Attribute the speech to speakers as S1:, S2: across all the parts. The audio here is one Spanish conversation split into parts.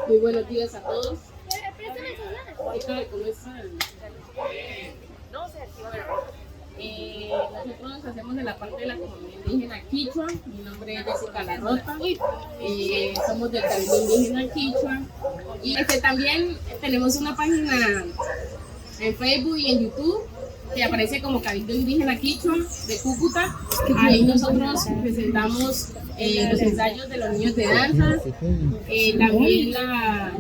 S1: Muy buenos días a todos. ¿Qué tal? ¿Cómo están? Nosotros hacemos de la parte de la comunidad indígena Quichua. Mi nombre es Jessica Larrota. Somos del Cabildo Indígena Quichua. Y también tenemos una página en Facebook y en YouTube que aparece como Cabildo Indígena Quichua de Cúcuta. Ahí nosotros presentamos los ensayos de los niños de danza, también la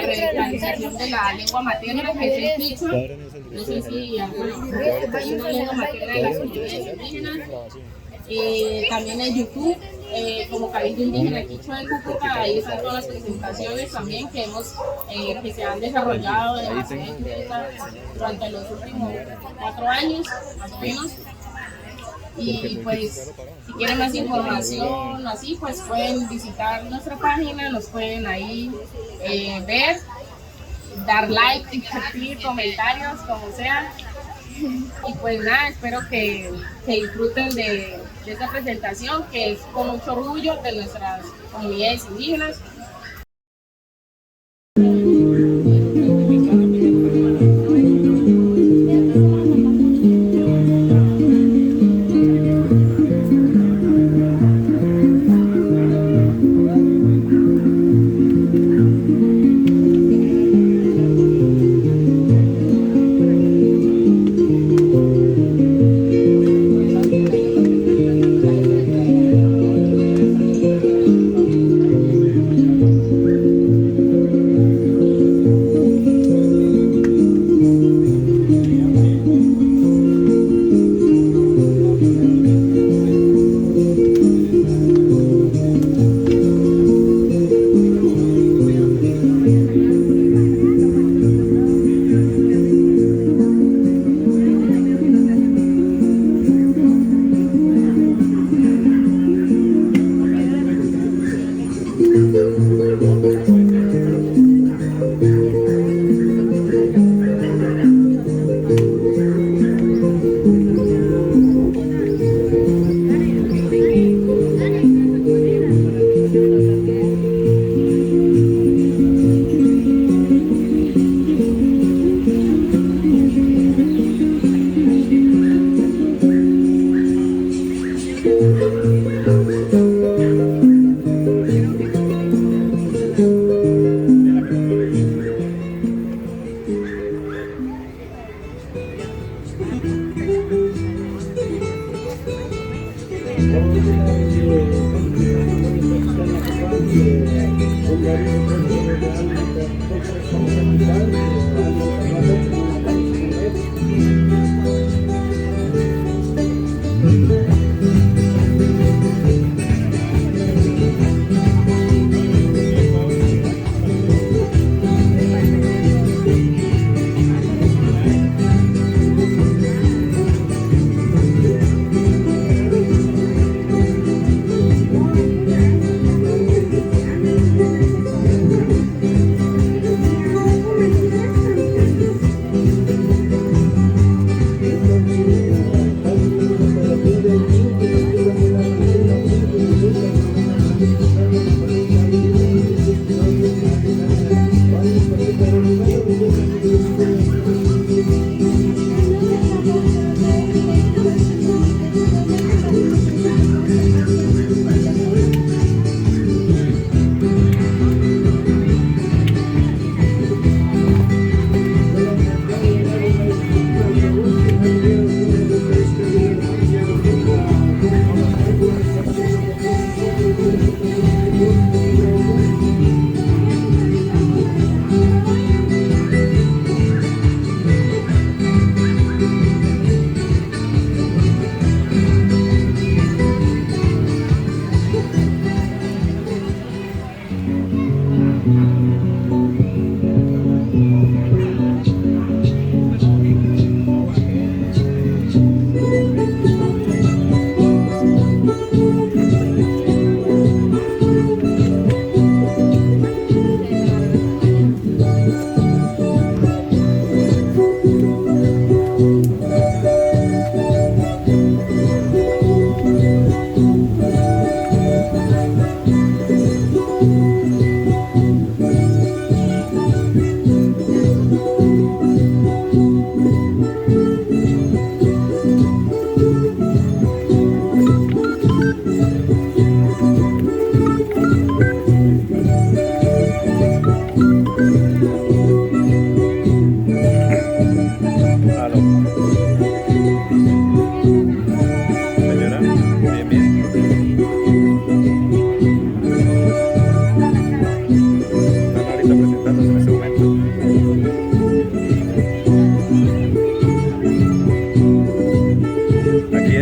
S1: revitalización de la lengua materna, que es el quichua. No sé si hay una lengua materna de las comunidades indígenas. También en YouTube, como Cabildo Indígena Quichua de Cúcuta, ahí están todas las presentaciones también que se han desarrollado en la ciudad de Cúcuta durante los últimos 4 años, más o menos. Y pues, si quieren más información, así, pues pueden visitar nuestra página, nos pueden ahí ver, dar like, compartir, comentarios, como sea. Y pues nada, espero que disfruten de esta presentación, que es con mucho orgullo de nuestras comunidades indígenas.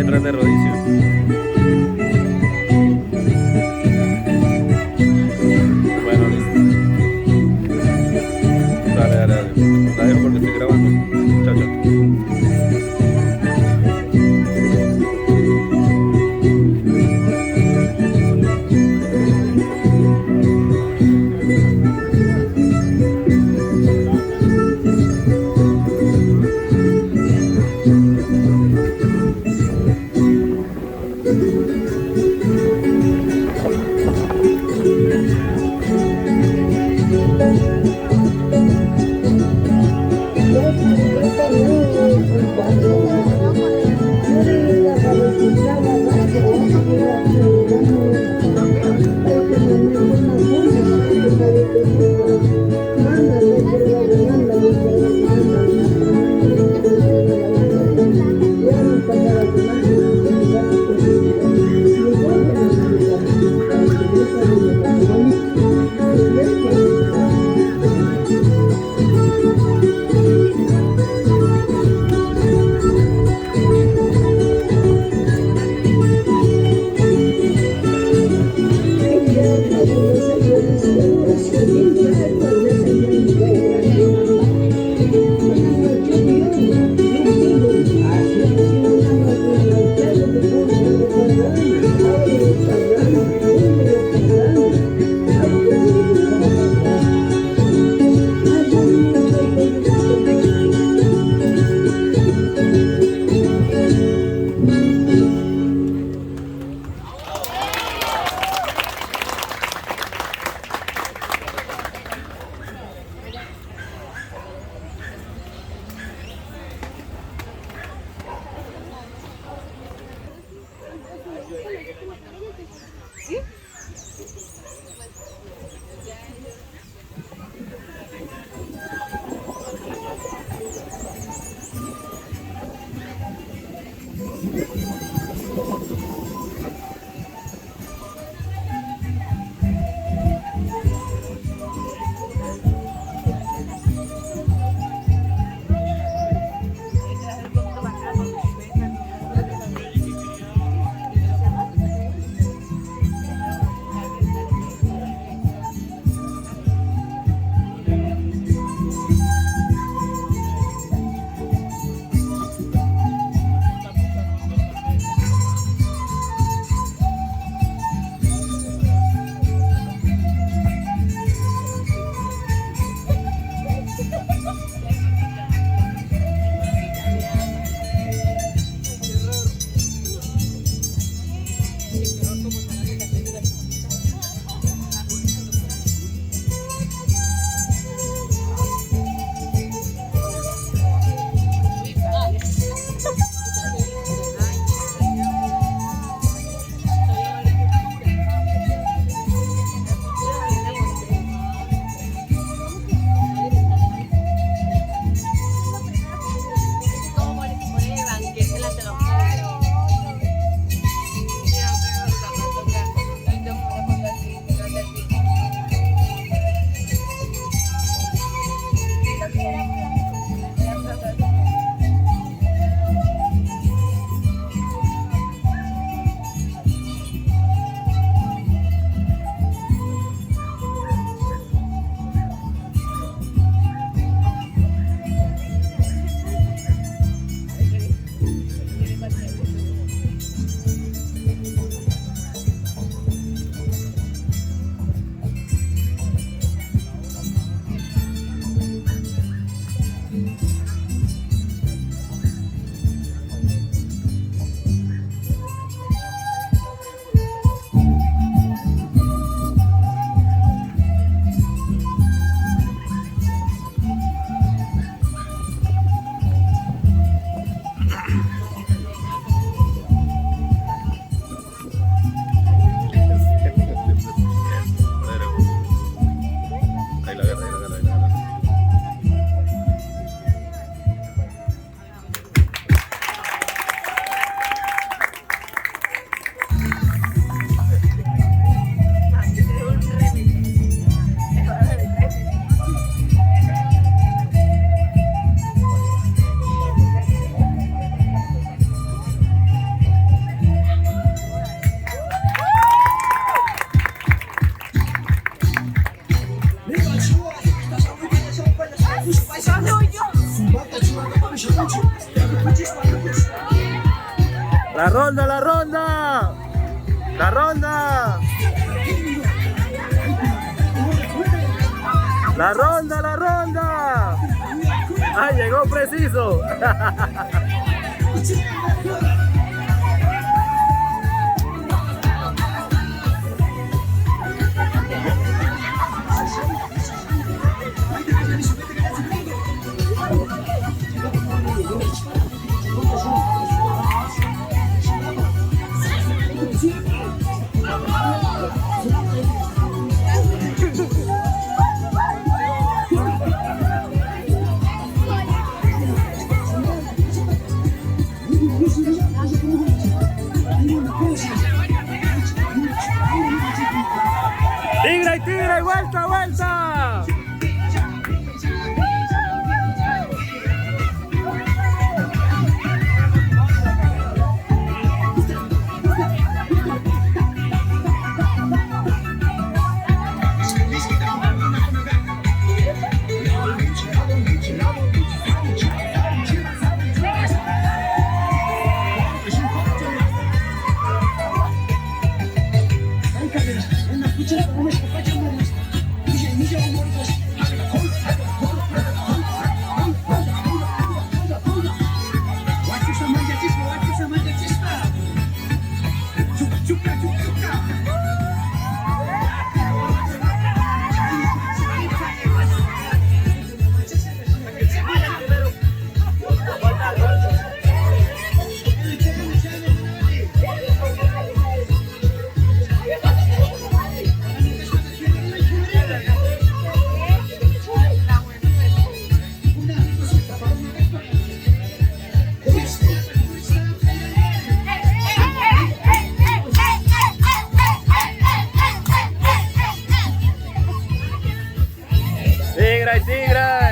S2: detrás de Rodicio. Bueno, listo. Dale, dale, dale. La dejo porque estoy grabando. Chao, chao. La ronda, la ronda. La ronda. La ronda, la ronda. Ah, llegó preciso. Tigre, vuelta, vuelta. Tigre, tigre.